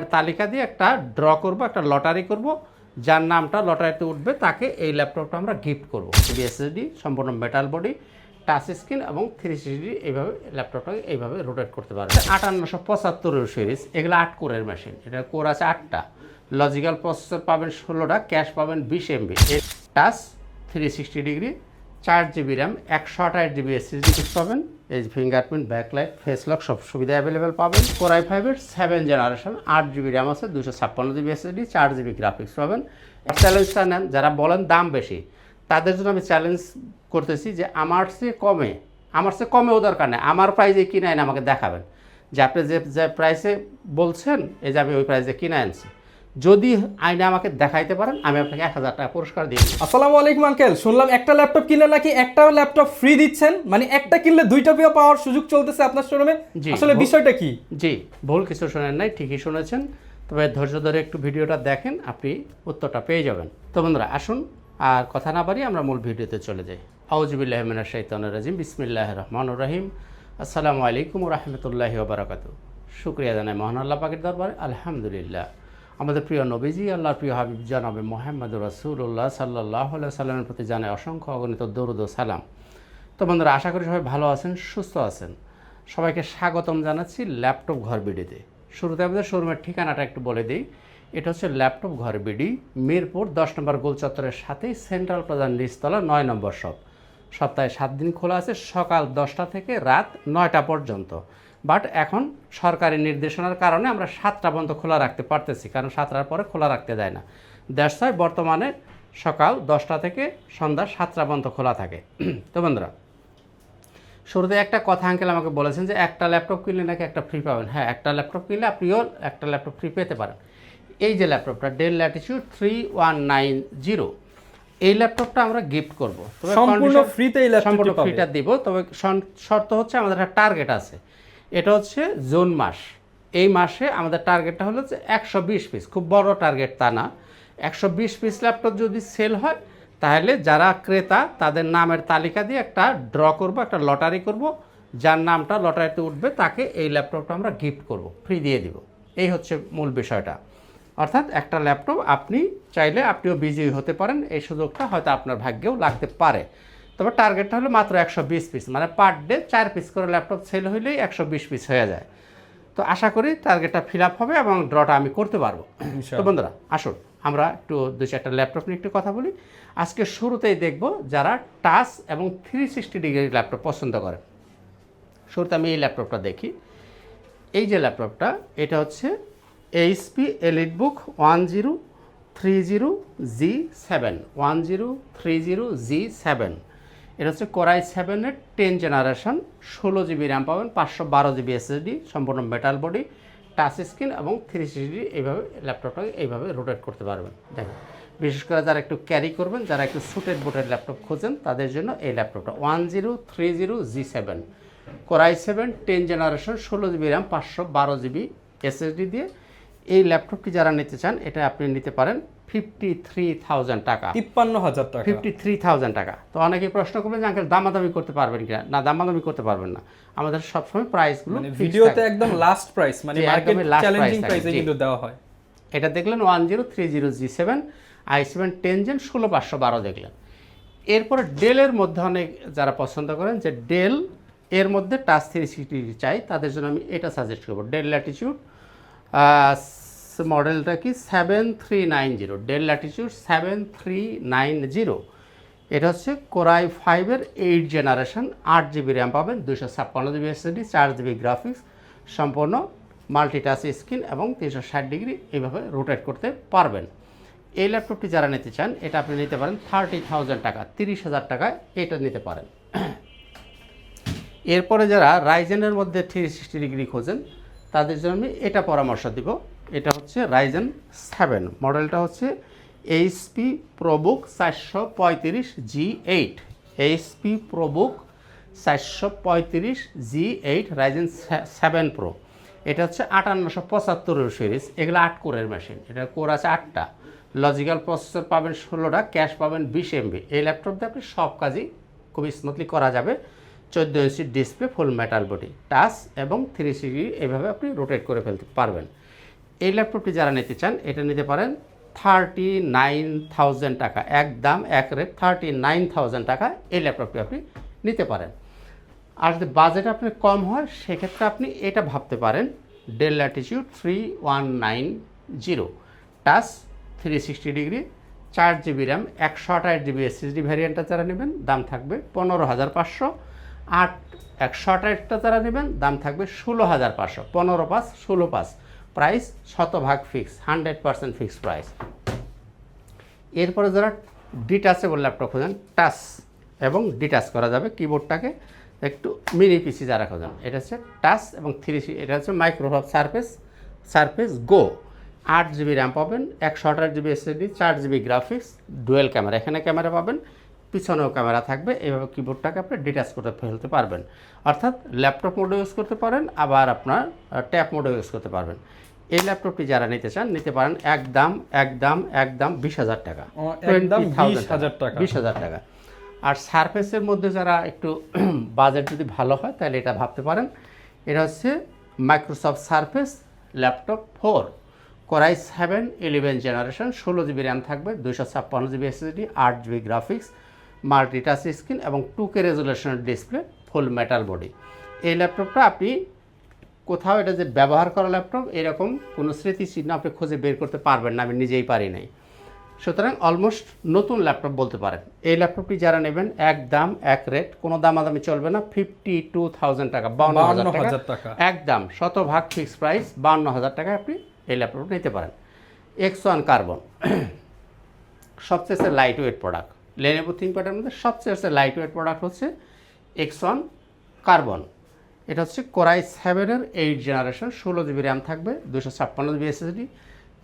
নামের তালিকা দিয়ে একটা ড্র করব, একটা লটারি করব, যার নামটা লটারিতে উঠবে তাকে এই ল্যাপটপটা আমরা গিফট করব। এসএসডি, সম্পূর্ণ মেটাল বডি, টাচ স্ক্রিন এবং 360 এইভাবে ল্যাপটপটাকে এইভাবে রোটেট করতে পারবে। 5875 সিরিজ, এগুলো 8 কোরের মেশিন, এটা কোর আছে 8টা, লজিক্যাল প্রসেসর পাবেন 16টা, ক্যাশ পাবেন 20 MB, touch 360 degree, 4 GB RAM, 128 GB SSD পাবেন, এই ফিঙ্গারপ্রিন্ট, ব্যাকলাইট, ফেস লক সব সুবিধা অ্যাভেলেবেল পাবেন। কোর i5-এর 7 জেনারেশন, 8 GB র্যাম আছে, 256 GB SSD, 4 GB গ্রাফিক্স পাবেন। চ্যালেঞ্জটা নেন, যারা বলেন দাম বেশি, তাদের জন্য আমি চ্যালেঞ্জ করতেছি যে আমার চেয়ে কমেও দরকার নেই, আমার প্রাইসে কিনে আইন আমাকে দেখাবেন যে আপনি যে প্রাইসে বলছেন, এই যে আমি ওই প্রাইসে কিনে আনছি। যদি আইনে আমাকে দেখাইতে পারেন, আমি আপনাকে 1000 টাকা পুরস্কার দিই। আসসালামু আলাইকুম আঙ্কেল, শুনলাম একটা ল্যাপটপ কিনলে নাকি একটাও ল্যাপটপ ফ্রি দিচ্ছেন, মানে একটা কিনলে দুইটা পাওয়ার সুযোগ চলতেছে আপনার শোরুমে। আসলে বিষয়টা কি? জি, ভুল কিছু শোনেন নাই, ঠিকই শুনেছেন, তবে ধৈর্য ধরে একটু ভিডিওটা দেখেন, আপনি উত্তরটা পেয়ে যাবেন। তো বন্ধুরা আসুন, আর কথা না বাড়িয়ে আমরা মূল ভিডিওতে চলে যাই। আউযুবিল্লাহি মিনাশ শাইতানির রাজিম, বিসমিল্লাহির রহমানির রহিম। আসসালামু আলাইকুম ওয়া রাহমাতুল্লাহি ওয়া বারাকাতুহু। শুকরিয়া জানাই মহান আল্লাহ পাকের দরবারে, আলহামদুলিল্লাহ। আমাদের প্রিয় নবীজি, আল্লাহর প্রিয় হাবিব জনাবে মুহাম্মদুর রাসূলুল্লাহ সাল্লাল্লাহু আলাইহি সাল্লামের প্রতি জানাই অসংখ্য অগণিত দরুদ ও সালাম। তো বন্ধুরা আশা করি সবাই ভালো আছেন, সুস্থ আছেন। সবাইকে স্বাগতম জানাচ্ছি ল্যাপটপ ঘর বিডিতে। শুরুতে আমাদের শোরুমের ঠিকানাটা একটু বলে দিই। এটা হচ্ছে ল্যাপটপ ঘর বিডি, মিরপুর 10 নম্বর গোল চত্বরের সাথেই সেন্ট্রাল প্লাজার নিচতলা 9 নম্বর শপ। সপ্তাহে 7 দিন খোলা আছে, সকাল 10টা থেকে রাত 9টা পর্যন্ত। বাট এখন সরকারি নির্দেশনার কারণে আমরা 7টা পর্যন্ত খোলা রাখতে পারতেছি, কারণ 7টার পরে খোলা রাখতে দেয় না। দ্যাটস ওয়াই বর্তমানে সকাল 10টা থেকে সন্ধ্যা 7টা পর্যন্ত খোলা থাকে। তো বন্ধুরা শুরুতে একটা কথা আঙ্কেল আমাকে বলেছেন যে একটা ল্যাপটপ কিনলে নাকি একটা ফ্রি পাবেন। হ্যাঁ, একটা ল্যাপটপ কিনলে আপনিও একটা ল্যাপটপ ফ্রি পেতে পারেন। এই যে ল্যাপটপটা ডেল ল্যাটিটিউড 3190, এই ল্যাপটপটা আমরা গিফট করব। তবে সম্পূর্ণ ফ্রিতে এই ল্যাপটপটা সম্পূর্ণ ফ্রিটা দিব, তবে শর্ত হচ্ছে আমাদের একটা টার্গেট আছে। এটা হচ্ছে জুন মাস। এই মাসে আমাদের টার্গেটটা হলো যে 120 পিস, খুব বড় টার্গেট তা না। 120 পিস ল্যাপটপ যদি সেল হয়, তাহলে যারা ক্রেতা তাদের নামের তালিকা দিয়ে একটা ড্র করব, একটা লটারি করব, যার নামটা লটারিতে উঠবে তাকে এই ল্যাপটপটা আমরা গিফট করব, ফ্রি দিয়ে দিব। এই হচ্ছে মূল বিষয়টা। অর্থাৎ একটা ল্যাপটপ আপনি চাইলে আপনিও বিজয়ী হতে পারেন, এই সুযোগটা হয়তো আপনার ভাগ্যেও লাগতে পারে। তবে টার্গেটটা হলো মাত্র 120 পিস, মানে পার ডে 4 পিস করে ল্যাপটপ সেল হইলেই 120 পিস হয়ে যায়। তো আশা করি টার্গেটটা ফিল আপ হবে এবং ড্রটা আমি করতে পারবো। তো বন্ধুরা আসুন আমরা একটু 2-4টা ল্যাপটপ নিয়ে একটু কথা বলি। আজকে শুরুতেই দেখব যারা টাচ এবং 360 ডিগ্রি ল্যাপটপ পছন্দ করেন। শুরুতে আমি এই ল্যাপটপটা দেখি। এই যে ল্যাপটপটা, এটা হচ্ছে HP EliteBook 1030G7, 1030G7। এটা হচ্ছে Core i7-এর 10 জেনারেশন, 16 GB র্যাম পাবেন, 512 GB SSD, সম্পূর্ণ মেটাল বডি, টাচ স্ক্রিন এবং 360 এইভাবে ল্যাপটপটাকে এইভাবে রোটেট করতে পারবেন। দেখেন, বিশেষ করে যারা একটু ক্যারি করবেন, যারা একটু সুটেড বুটেড ল্যাপটপ খোঁজেন, তাদের জন্য এই ল্যাপটপটা 1030G7, Core i7 10 generation, 16 GB RAM, 512 GB SSD দিয়ে এই ল্যাপটপটি যারা নিতে চান, এটা আপনি নিতে পারেন 53,000 টাকা, 53,000 টাকা, 53,000 টাকা। তো অনেকেই প্রশ্ন করবেন যে আঙ্কেল দামাদামি করতে পারবেন কিনা। না, দামাদামি করতে পারবেন না, আমাদের সবসময় প্রাইসগুলো ভিডিওতে একদম লাস্ট প্রাইস, মানে মার্কেট চ্যালেঞ্জিং প্রাইসে কিন্তু দেওয়া হয়। এটা দেখলেন 1030G7 i7 10 Gen 16512 দেখলেন। এরপরে ডেলের মধ্যে অনেক যারা পছন্দ করেন যে ডেল এর মধ্যে টাচ 360 চাই, তাদের জন্য আমি এটা সাজেস্ট করবো। ডেল ল্যাটিটিউড মডেলটা কি 7390, ডেল ল্যাটিটিউড 7390। এটা হচ্ছে Core i5-এর 8 জেনারেশন, 8 GB র্যাম পাবেন, 256 GB SSD, 4 GB গ্রাফিক্স, সম্পূর্ণ মাল্টিটাচ স্ক্রিন এবং 360 ডিগ্রি এইভাবে রোটেট করতে পারবেন। এই ল্যাপটপটি যারা নিতে চান, এটা আপনি নিতে পারেন 30,000 টাকা, 30,000 টাকায় এটা নিতে পারেন। এরপরে যারা রাইজেনের মধ্যে 360 ডিগ্রি খোঁজেন, তাদের জন্য আমি এটা পরামর্শ দিব। এটা হচ্ছে Ryzen 7, মডেলটা হচ্ছে HP ProBook 435G8, HP ProBook 435G8 Ryzen 7 Pro। এটা হচ্ছে 5875 সিরিজ, এগুলো 8 কোরের মেশিন, এটা কোর আছে 8টা, লজিক্যাল প্রসেসর পাবেন 16টা, ক্যাশ পাবেন 20 MB। এই ল্যাপটপ দিয়ে আপনি সব কাজই খুব স্মুথলি করা যাবে। 14 inch display, full metal body, touch এবং 360 এইভাবে আপনি রোটেট করে ফেলতে পারবেন। এই ল্যাপটপটি যারা নিতে চান এটা নিতে পারেন 39,000 টাকা, একদম এক রেট 39,000 টাকা এই ল্যাপটপটি আপনি নিতে পারেন। আর যদি বাজেট আপনার কম হয় সেক্ষেত্রে আপনি এটা ভাবতে পারেন del Latitude 3190 touch 360 degree 4 GB RAM 128 GB SSD ভ্যারিয়েন্টটা যারা নেবেন দাম থাকবে 15,500, 128টা যারা নেবেন দাম থাকবে 16,500, 15/5 16/5, প্রাইস শতভাগ ফিক্স, 100% ফিক্সড প্রাইস। এরপরে যারা ডিটাচেবল ল্যাপটপ খোঁজেন, টাচ এবং ডিটাচ করা যাবে কিবোর্ডটাকে, একটু মিনি পিসি যারা খোঁজেন, এটা হচ্ছে টাচ এবং এটা হচ্ছে মাইক্রোসফট সারফেস গো। 8 GB র্যাম পাবেন, 128 GB SSD, 4 GB graphics, dual camera, এখানে ক্যামেরা পাবেন, পিছনেও ক্যামেরা থাকবে। এইভাবে কিবোর্ডটাকে আপনি ডিটাচ করে ফেলতে পারবেন, অর্থাৎ ল্যাপটপ মোডে ইউজ করতে পারেন, আবার আপনার ট্যাব মোডে ইউজ করতে পারবেন। এই ল্যাপটপটি যারা নিতে চান নিতে পারেন একদম 20,000 টাকা, 20,000 টাকা। আর সারফেসের মধ্যে যারা একটু বাজেট যদি ভালো হয় তাহলে এটা ভাবতে পারেন, এটা হচ্ছে Microsoft Surface laptop 4 core i 7 11 generation, 16 GB RAM থাকবে, 256 GB SSD, 8 GB graphics, multitouch screen এবং 2K রেজুলেশনের ডিসপ্লে, ফুল মেটাল বডি। এই ল্যাপটপটা আপনি কোথাও, এটা যে ব্যবহার করা ল্যাপটপ এরকম কোনো স্মৃতিচিহ্ন আপনি খুঁজে বের করতে পারবেন না, আমি নিজেই পারি নাই। সুতরাং অলমোস্ট নতুন ল্যাপটপ বলতে পারেন। এই ল্যাপটপটি যারা নেবেন একদম এক রেট, কোনো দামাদামি চলবে না, 52,000 টাকা, 52,000 টাকা একদম শতভাগ ফিক্সড প্রাইস, 52,000 টাকায় আপনি এই ল্যাপটপটা নিতে পারেন। X1 কার্বন সবচেয়ে লাইট ওয়েট প্রোডাক্ট, লেনোভো থিংকপ্যাডের মধ্যে সবচেয়ে লাইট ওয়েট প্রোডাক্ট হচ্ছে X1 কার্বন। এটা হচ্ছে কোরাই 7-এর 8 জেনারেশন, 16 GB র্যাম থাকবে, 256 GB SSD,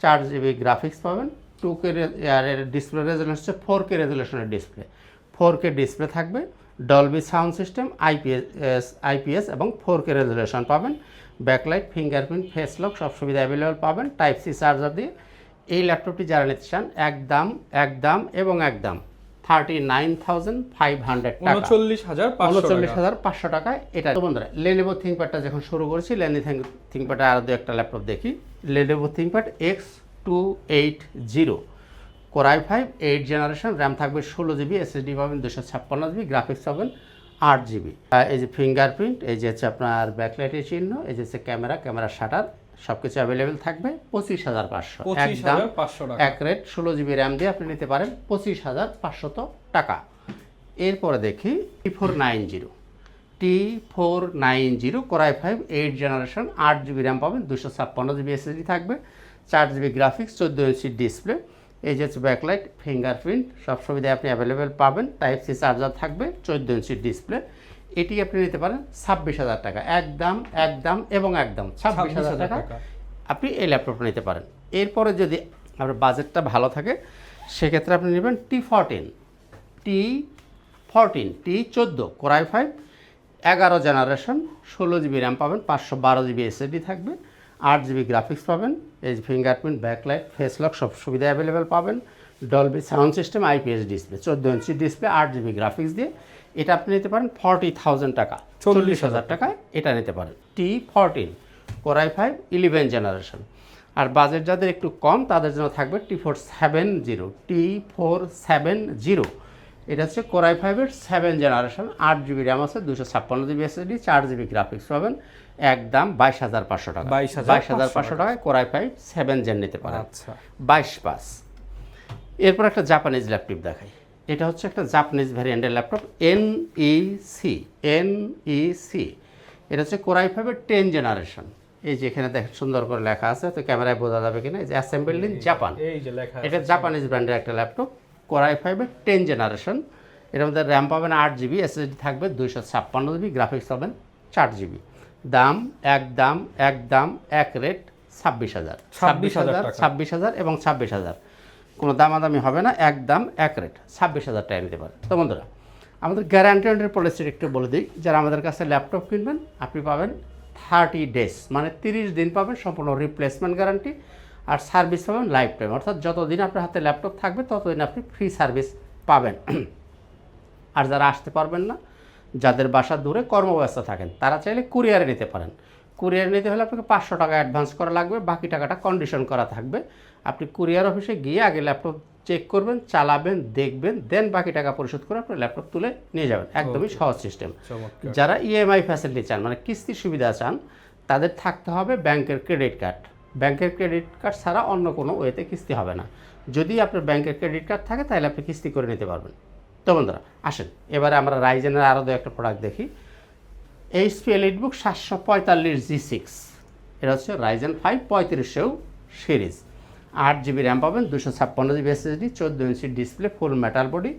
4 GB গ্রাফিক্স পাবেন, 2K ডিসপ্লে রেজুলেশন হচ্ছে 4K রেজুলেশনের ডিসপ্লে, 4K ডিসপ্লে থাকবে, ডলবি সাউন্ড সিস্টেম, IPS এবং 4K রেজুলেশন পাবেন, ব্যাকলাইট, ফিঙ্গারপ্রিন্ট, ফেস লক সব সুবিধা অ্যাভেলেবল পাবেন, টাইপ সি চার্জার দিয়ে। এই ল্যাপটপটি যারা নিতে চান একদম 39,500 টাকা, 39,500 টাকায় এটা। তো বন্ধুরা লেনোভো থিংকপ্যাডটা যখন শুরু করেছি, লেনোভো থিংকপ্যাডে আরও দু একটা ল্যাপটপ দেখি। Lenovo ThinkPad X280 core i 5 8 generation, RAM থাকবে 16 GB, SSD পাবেন 256 GB, গ্রাফিক্স পাবেন 8 GB। এই যে ফিঙ্গারপ্রিন্ট, এই যে হচ্ছে আপনার ব্যাকলাইটের চিহ্ন, এই যে হচ্ছে ক্যামেরা শাটার, সব কিছু অ্যাভেলেবেল থাকবে, 25,500 একদম এক রেট। 16 GB র্যাম দিয়ে আপনি নিতে পারেন 25,500 টাকা। এরপরে দেখি T490 core i 5 8 generation, 8 GB RAM পাবেন, 256 GB SSD থাকবে, 4 GB গ্রাফিক্স, 14 ইঞ্চি ডিসপ্লে, এই যে হচ্ছে ব্যাকলাইট, ফিঙ্গারপ্রিন্ট সব সুবিধা আপনি অ্যাভেলেবেল পাবেন, টাইপ সি চার্জার থাকবে, 14 ইঞ্চি ডিসপ্লে। এটি আপনি নিতে পারেন 26,000 টাকা, একদম 26,000 টাকা আপনি এই ল্যাপটপটা নিতে পারেন। এরপরে যদি আপনার বাজেটটা ভালো থাকে সেক্ষেত্রে আপনি নেবেন T14 core i 5 11 generation, 16 GB RAM পাবেন, 512 GB SSD থাকবে, 8 GB গ্রাফিক্স পাবেন, এই ফিঙ্গারপ্রিন্ট, ব্যাকলাইট, ফেস লক সব সুবিধা অ্যাভেলেবেল পাবেন, Dolby sound system, IPS display, 14 inch display, 8 GB graphics দিয়ে এটা আপনি নিতে পারেন 40,000 টাকা, 40,000 টাকায় এটা নিতে পারেন। T14 core i 5 11 generation. আর বাজেট যাদের একটু কম তাদের জন্য থাকবে T470। এটা হচ্ছে কোরাই 5-এর 7 জেনারেশন, 8 GB র্যাম আছে, 256 GB SSD, 4 GB গ্রাফিক্স পাবেন, একদম 22,500 টাকা, 22,500 টাকায় কোরাই 5 7 জেন নিতে পারেন। আচ্ছা 22/5। এরপর একটা জাপানিজ ল্যাপটপ দেখাই। এটা হচ্ছে একটা জাপানিজ ভ্যারিয়েন্টের ল্যাপটপ, NEC। এটা হচ্ছে কোরাই 5-এর 10 জেনারেশন। এই যে এখানে দেখেন সুন্দর করে লেখা আছে, তো ক্যামেরায় বোঝা যাবে কিনা, এই যে অ্যাসেম্বলড ইন জাপান, এটা জাপানিজ ব্র্যান্ডের একটা ল্যাপটপ, কোরাই 5-এর 10 জেনারেশন। এর মধ্যে র্যাম পাবেন 8 GB, SSD থাকবে 256 GB, গ্রাফিক্স পাবেন 4 GB। দাম একদম এক রেট 26,000 এবং 26,000, কোনো দামাদামি হবে না, একদম এক রেট 26,000 টাকা নিতে পারেন। তো বন্ধুরা আমাদের গ্যারান্টি অ্যান্ড পলিসির একটু বলে দিই, যারা আমাদের কাছে ল্যাপটপ কিনবেন আপনি পাবেন 30 ডেজ, মানে 30 দিন পাবেন সম্পূর্ণ রিপ্লেসমেন্ট গ্যারান্টি, আর সার্ভিস পাবেন লাইফ টাইম, অর্থাৎ যতদিন আপনার হাতে ল্যাপটপ থাকবে ততদিন আপনি ফ্রি সার্ভিস পাবেন। আর যারা আসতে পারবেন না, যাদের বাসা দূরে কর্মব্যস্ত থাকেন, তারা চাইলে কুরিয়ারে নিতে পারেন। কুরিয়ার নিতে হলে আপনাকে 500 টাকা অ্যাডভান্স করা লাগবে, বাকি টাকাটা কন্ডিশন করা থাকবে। আপনি কুরিয়ার অফিসে গিয়ে আগে ল্যাপটপ চেক করবেন, চালাবেন, দেখবেন, দেন বাকি টাকা পরিশোধ করে আপনি ল্যাপটপ তুলে নিয়ে যাবেন। একদমই সহজ সিস্টেম। যারা ইএমআই ফ্যাসিলিটি চান, মানে কিস্তির সুবিধা চান, তাদের থাকতে হবে ব্যাংকের ক্রেডিট কার্ড। ব্যাংকের ক্রেডিট কার্ড ছাড়া অন্য কোনো ওয়েতে কিস্তি হবে না। যদি আপনার ব্যাংকের ক্রেডিট কার্ড থাকে তাহলে আপনি কিস্তি করে নিতে পারবেন। তো বন্ধুরা আসেন এবারে আমরা রাইজেনের আরও দু একটা প্রোডাক্ট দেখি। এইচপি এলিটবুক 745G6, এটা হচ্ছে রাইজেন 5 3500 সিরিজ। 8GB র্যাম পাবেন, 256GB SSD, 14 inch display, full metal body.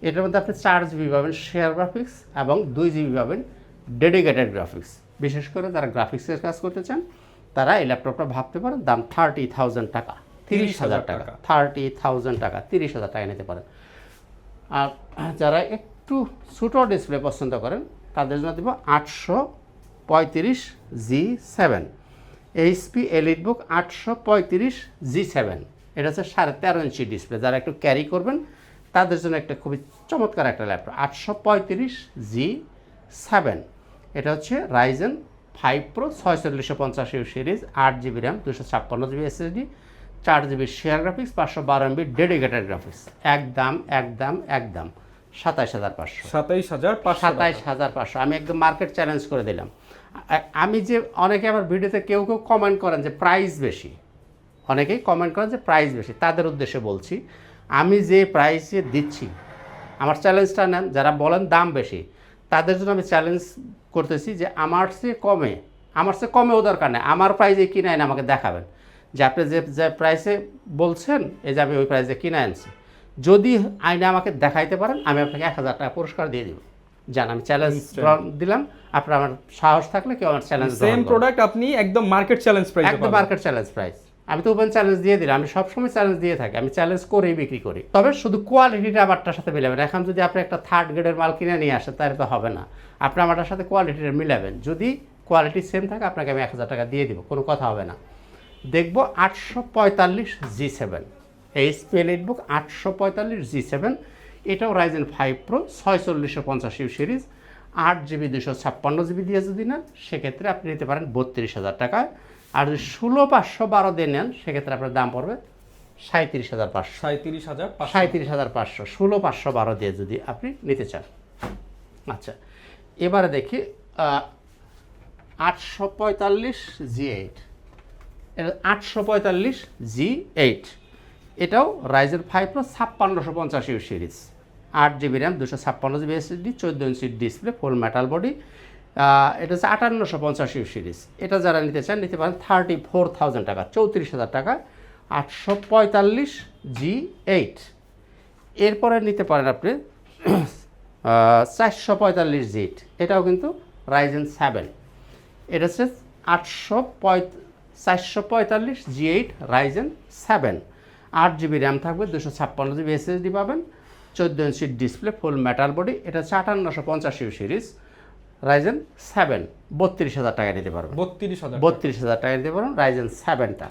এটার মধ্যে আপনি 4GB পাবেন শেয়ার গ্রাফিক্স এবং 2GB পাবেন ডেডিকেটেড গ্রাফিক্স। বিশেষ করে যারা গ্রাফিক্সের কাজ করতে চান তারা এই ল্যাপটপটা ভাবতে পারেন। দাম 30,000 টাকা, 30,000 টাকা, 30,000 টাকা, 30,000 টাকা নিতে পারেন। আর যারা একটু ছোটো ডিসপ্লে পছন্দ করেন তাদের জন্য দেব 835G7, এইচপি এলিটবুক 835G7। এটা হচ্ছে 13.5 ইঞ্চি ডিসপ্লে। যারা একটু ক্যারি করবেন তাদের জন্য একটা খুবই চমৎকার একটা ল্যাপটপ। 835G7, এটা হচ্ছে Ryzen 5 Pro 4650 series, 8GB RAM, 256GB SSD, 4GB share graphics, 512MB dedicated graphics. একদম 27,500। 27,500। আমি একদম মার্কেট চ্যালেঞ্জ করে দিলাম। আমি যে অনেকে আমার ভিডিওতে কেউ কমেন্ট করেন যে প্রাইস বেশি, অনেকেই কমেন্ট করেন যে প্রাইস বেশি, তাদের উদ্দেশ্যে বলছি আমি যে প্রাইসে দিচ্ছি আমার চ্যালেঞ্জটা নেন। যারা বলেন দাম বেশি তাদের জন্য আমি চ্যালেঞ্জ করতেছি যে আমার চেয়ে কমেও দরকার নেই, আমার প্রাইসে কিনে আইন আমাকে দেখাবেন যে আপনি যে প্রাইসে বলছেন এই যে আমি ওই প্রাইসে কিনে আনছি। যদি আইনে আমাকে দেখাইতে পারেন আমি আপনাকে 1000 টাকা পুরস্কার দিয়ে দিব। জান আমি চ্যালেঞ্জ দিলাম, আপনার আমার সাহস থাকলে কেউ আমার চ্যালেঞ্জ সেম প্রোডাক্ট আপনি একদম মার্কেট চ্যালেঞ্জ প্রাইস, একদম মার্কেট চ্যালেঞ্জ প্রাইস। আমি তো ওপেন চ্যালেঞ্জ দিয়ে দিলাম, আমি সবসময় চ্যালেঞ্জ দিয়ে থাকি, আমি চ্যালেঞ্জ করেই বিক্রি করি। তবে শুধু কোয়ালিটিটা আমারটার সাথে মিলাবেন। এখন যদি আপনি একটা 3rd গ্রেডের মাল কিনে নিয়ে আসেন তাহলে তো হবে না, আপনি আমারটার সাথে কোয়ালিটিটা মিলাবেন। যদি কোয়ালিটি সেম থাকে আপনাকে আমি 1000 টাকা দিয়ে দিব, কোনো কথা হবে না। দেখব 845G7, এইচপি এলিটবুক 845G7, এটাও Ryzen 5 Pro 4650 series, 8GB 256GB দিয়ে যদি নেন সেক্ষেত্রে আপনি নিতে পারেন 32,000 টাকায়। আর যদি 16512 দিয়ে নেন সেক্ষেত্রে আপনার দাম পড়বে 37,500। 37,500। 16512 দিয়ে যদি আপনি নিতে চান। আচ্ছা এবারে দেখি 845G8, এটা 845G8, এটাও Ryzen 5 Pro 5650 series, 8GB RAM, 256GB SSD, 14 inch display, full metal body. এটা হচ্ছে 5850 সিরিজ। এটা যারা নিতে চান নিতে পারেন 34,000 টাকা, 34,000 টাকা, 845G8। এরপরে নিতে পারেন আপনি 445G8, এটাও কিন্তু রাইজেন 7। এটা হচ্ছে 445G8 রাইজেন 7, 8GB র্যাম থাকবে, 256GB SSD পাবেন, 14 inch display, full metal body. এটা হচ্ছে 5850 সিরিজ, রাইজেন 7, 32,000 টাকা নিতে পারবেন। 32,000 টাকা নিতে পারবেন রাইজেন 7টা।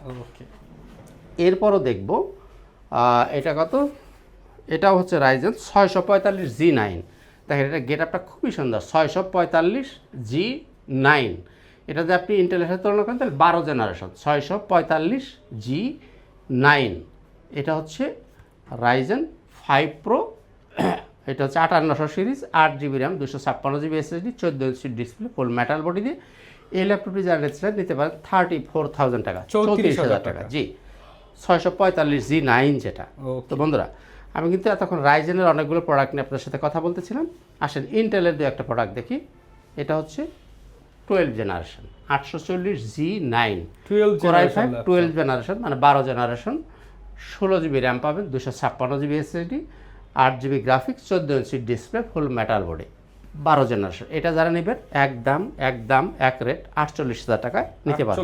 এরপরও দেখব এটা কত, এটাও হচ্ছে রাইজেন 645G9। দেখেন এটা গেট আপটা খুবই সুন্দর, 645G9। এটা যদি আপনি ইন্টেলের সাথে তুলনা করেন তাহলে 12 জেনারেশন, 645G9। এটা হচ্ছে রাইজেন 5 Pro, এটা হচ্ছে 5800 series, 8GB RAM, 256GB SSD, 14 inch display, full metal body দিয়ে। এই ল্যাপটপটি যারা নিতে পারেন 34,000 টাকা, 34,000 টাকা। জি 645G9 যেটা। তো বন্ধুরা আমি কিন্তু এতক্ষণ রাইজেনের অনেকগুলো প্রোডাক্ট নিয়ে আপনাদের সাথে কথা বলতেছিলাম। আসেন ইন্টেলের দু একটা প্রোডাক্ট দেখি। এটা হচ্ছে 12 generation 840G9, Core i5 12 generation মানে 12 জেনারেশন, 16GB র্যাম পাবেন, 256GB SSD, 8GB graphics, 14 inch display, full metal body, 12 generation. এটা যারা নেবেন একদম এক রেট 48,000 টাকায় নিতে পারেন।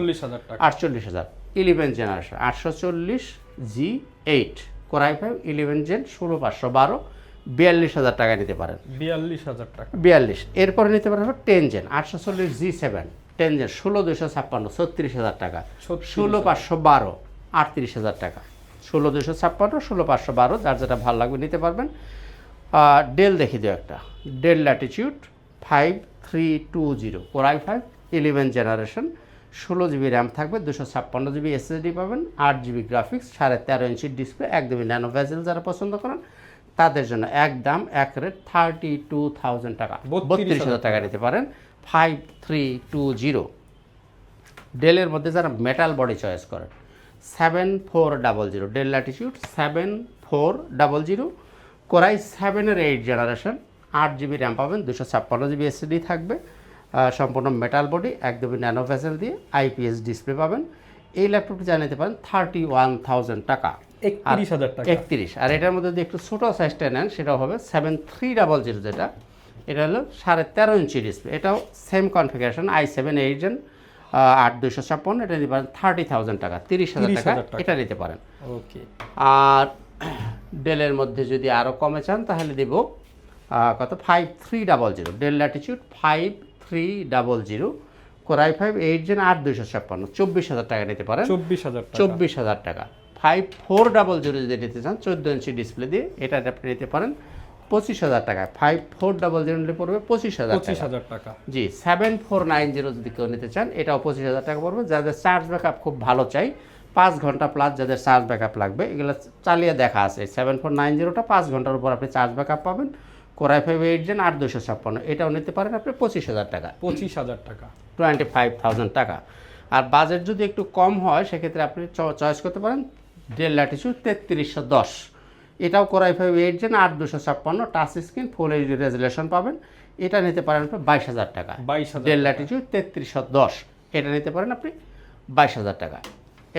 48,000। 11 generation 840G8, Core i5 11 gen, 16512, 42,000 টাকায় নিতে পারেন। 42,000 টাকা। 42। এরপরে নিতে পারেন 10 জেন 840G7, 10 জেন 16256, 36,000 টাকা। 16512, 38,000 টাকা। 16256, 16512, যার যেটা ভালো লাগবে নিতে পারবেন। ডেল দেখি দিও একটা, del Latitude 5320, Core i5 11 generation, 16 GB RAM থাকবে, 256 জিবি এসএসডি পাবেন, 8 জিবি গ্রাফিক্স, 13.5 ইঞ্চির ডিসপ্লে, একদমই ন্যানো ভেজেল যারা পছন্দ করেন তাদের জন্য একদম এক রেট 32,000 টাকা, 32,000 টাকা নিতে পারেন 5320। ডেলের মধ্যে যারা মেটাল বডি চয়েস করেন 7400, ডেল ল্যাটিটিউড 7400, কোরাই 7-এর 8 জেনারেশন, 8 জিবি র্যাম পাবেন, 256 জিবি এসএসডি থাকবে, সম্পূর্ণ মেটাল বডি, একদমই ন্যানো ভেসেল দিয়ে আইপিএস ডিসপ্লে পাবেন। এই ল্যাপটপটি যা নিতে পারেন 31,000 টাকা, 31,000 টাকা। 31। আর এটার মধ্যে যদি একটু ছোটো সাইজটা নেন সেটাও হবে 7300, যেটা এটা হলো 13.5 ইঞ্চি ডিসপ্লে, এটাও সেম কনফিগারেশন i7 8 জেন 8256, এটা নিতে পারেন 30,000 টাকা, 30,000 টাকা এটা নিতে পারেন। ওকে। আর ডেলের মধ্যে যদি আরও কমে চান তাহলে দেব কত 5300, ডেল ল্যাটিটিউড 5300, কোরাই 5 8 জেন 8256, 24,000 টাকা নিতে পারেন, 24,000 টাকা। 5400 যদি নিতে চান 14 ইঞ্চি ডিসপ্লে দিয়ে, এটা আপনি নিতে পারেন 25,000 টাকায়। 5400 নিলে পড়বে 25,000 টাকা। জি, 7490 যদি কেউ নিতে চান এটাও 25,000 টাকা পড়বে। যাদের চার্জ ব্যাকআপ খুব ভালো চাই, 5 ঘন্টা প্লাস যাদের চার্জ ব্যাকআপ লাগবে, এগুলো চালিয়ে দেখা আছে। 7490টা 5 ঘন্টার উপর আপনি চার্জ ব্যাকআপ পাবেন। কোরাই 5 8 জেন 8256, এটাও নিতে পারেন আপনি 25,000 টাকা, 25,000 টাকা, 25,000 টাকা। আর বাজেট যদি একটু কম হয় সেক্ষেত্রে আপনি চয়েস করতে পারেন ডেল ল্যাটিটিউড 3310, এটাও core i 5 8 gen 8256, touch screen, full HD resolution পাবেন, এটা নিতে পারেন আপনি 22,000 টাকা। ডেল ল্যাটিটিউড 3310, এটা নিতে পারেন আপনি 22,000 টাকা।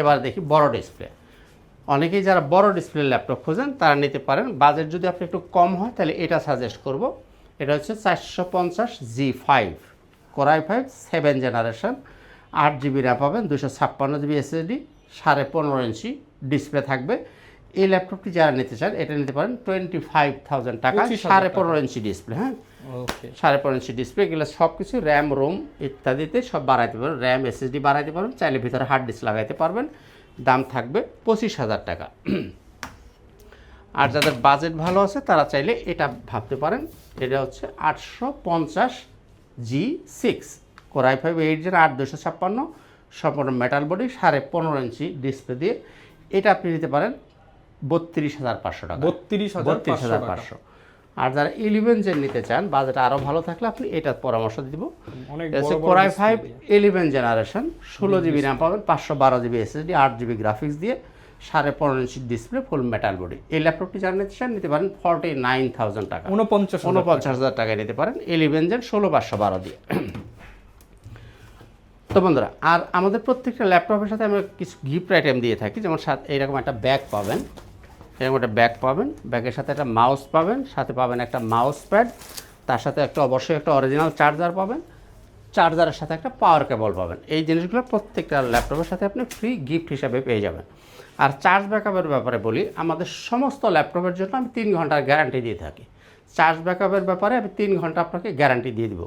এবার দেখি বড় ডিসপ্লে। অনেকেই যারা বড় ডিসপ্লে ল্যাপটপ খোঁজেন তারা নিতে পারেন। বাজেট যদি আপনি একটু কম হয় তাহলে এটা সাজেস্ট করব। এটা হচ্ছে 450G5, core i 5 7 generation, 8 GB RAM পাবেন, 256 জিবি এসএসডি, 15.5 ইঞ্চি ডিসপ্লে থাকবে। এই ল্যাপটপটি যারা নিতে চান এটা নিতে পারেন 25,000 টাকা, 15.5 ইঞ্চি ডিসপ্লে। হ্যাঁ, 15.5 ইঞ্চি ডিসপ্লে, এগুলো সব কিছু র্যাম রোম ইত্যাদিতে সব বাড়াইতে পারেন, র্যাম এসএসডি বাড়াইতে পারেন, চাইলে ভিতরে হার্ড ডিস্ক লাগাইতে পারবেন। দাম থাকবে 25,000 টাকা। আর যাদের বাজেট ভালো আছে তারা চাইলে এটা ভাবতে পারেন, এটা হচ্ছে 850G6, কোরাই 5 8 জেন 8256, সম্পূর্ণ মেটাল বডি, 15.5 ইঞ্চি ডিসপ্লে দিয়ে, এটা আপনি নিতে পারেন 32,500 টাকা, 32,500। আর যারা 11 জেন নিতে চান, বাজেট আরও ভালো থাকলে আপনি এটার পরামর্শ দিব। কোরাই 5 11 জেনারেশন, 16 জিবি র্যাম পাবেন, 512 জিবি এসএসডি, 8 জিবি গ্রাফিক্স দিয়ে, 15.5 ইঞ্চি ডিসপ্লে, ফুল মেটাল বডি। এই ল্যাপটপটি যারা নিতে চান নিতে পারেন 49,000 টাকা, 49,000 টাকায় নিতে পারেন 11 জেন 16/512 দিয়ে। তো বন্ধুরা, আর আমাদের প্রত্যেকটা ল্যাপটপের সাথে আমরা কিছু গিফট আইটেম দিয়ে থাকি, যেমন এইরকম একটা ব্যাগ পাবেন, এরকম একটা ব্যাগ পাবেন, ব্যাগের সাথে একটা মাউস পাবেন, সাথে পাবেন একটা মাউস প্যাড, তার সাথে অবশ্যই একটা অরিজিনাল চার্জার পাবেন, চার্জারের সাথে একটা পাওয়ার কেবল পাবেন। এই জিনিসগুলো প্রত্যেকটা ল্যাপটপের সাথে আপনি ফ্রি গিফট হিসাবে পেয়ে যাবেন। আর চার্জ ব্যাকআপের ব্যাপারে বলি, আমাদের সমস্ত ল্যাপটপের জন্য আমি 3 ঘন্টার গ্যারান্টি দিয়ে থাকি। চার্জ ব্যাকআপের ব্যাপারে আমি 3 ঘন্টা আপনাকে গ্যারান্টি দিয়ে দিব।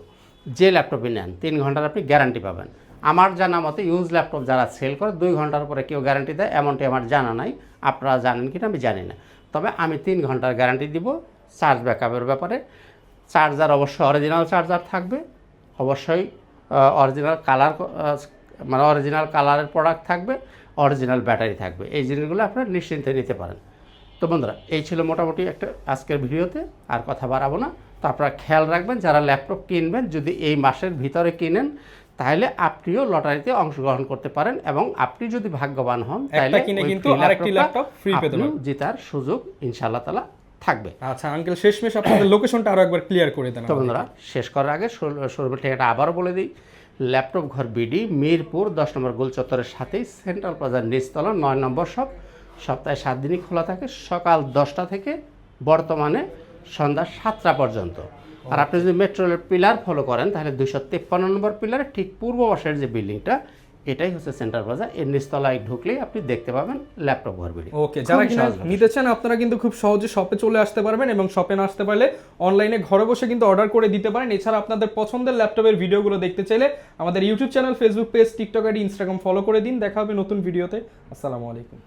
যে ল্যাপটপই নেন 3 ঘন্টার আপনি গ্যারান্টি পাবেন। আমার জানা মতে ইউজ ল্যাপটপ যারা সেল করে 2 ঘন্টার পরে কেউ গ্যারান্টি দেয় এমনটি আমার জানা নাই, আপনারা জানেন কিনা আমি জানি না। তবে আমি 3 ঘন্টার গ্যারান্টি দিব চার্জ ব্যাকআপের ব্যাপারে। চার্জার অবশ্যই অরিজিনাল চার্জার থাকবে, অবশ্যই অরিজিনাল কালার, মানে অরিজিনাল কালারের প্রোডাক্ট থাকবে, অরিজিনাল ব্যাটারি থাকবে। এই জিনিসগুলো আপনারা নিশ্চিন্তে নিতে পারেন। তো বন্ধুরা, এই ছিল মোটামুটি একটা আজকের ভিডিওতে, আর কথা বাড়াবো না। তো আপনারা খেয়াল রাখবেন, যারা ল্যাপটপ কিনবেন যদি এই মাসের ভিতরে কিনেন তাহলে আপনিও লটারিতে অংশগ্রহণ করতে পারেন, এবং আপনি যদি ভাগ্যবান হন তাহলে আরেকটি ল্যাপটপ ফ্রি পেতে পারেন, জেতার সুযোগ ইনশাআল্লাহ তাআলা থাকবে। আচ্ছা আঙ্কেল, শেষমেশ আপনাদের লোকেশনটা আরো একবার ক্লিয়ার করে দেন। তো বন্ধুরা, শেষ করার আগে শোরুমের ঠিকানা আবারও বলে দিই। ল্যাপটপ ঘর বিডি, মিরপুর 10 নম্বর গোল চত্বরের সাথেই সেন্ট্রাল প্লাজার নিচতলা 9 নম্বর শপ। সপ্তাহে 7 দিনই খোলা থাকে, সকাল 10টা থেকে বর্তমানে সন্ধ্যা 7টা পর্যন্ত। আর আপনি যদি মেট্রো রেলের পিলার ফলো করেন তাহলে 253 নম্বর পিলারের ঠিক পূর্ব পাশের যে বিল্ডিংটা, এটাই হচ্ছে সেন্ট্রাল প্লাজা। এর নিচতলায় ঢুকলেই আপনি দেখতে পাবেন ল্যাপটপ ঘর বিডি। ওকে, যারা কিনা নিতে চান আপনারা কিন্তু খুব সহজে শপে চলে আসতে পারবেন, এবং শপে না আসতে পারলে অনলাইনে ঘরে বসে কিন্তু অর্ডার করে দিতে পারেন। এছাড়া আপনাদের পছন্দের ল্যাপটপের ভিডিওগুলো দেখতে চাইলে আমাদের YouTube channel, Facebook page, TikTok ID, Instagram follow করে দিন। দেখা হবে নতুন ভিডিওতে। আসসালামু আলাইকুম।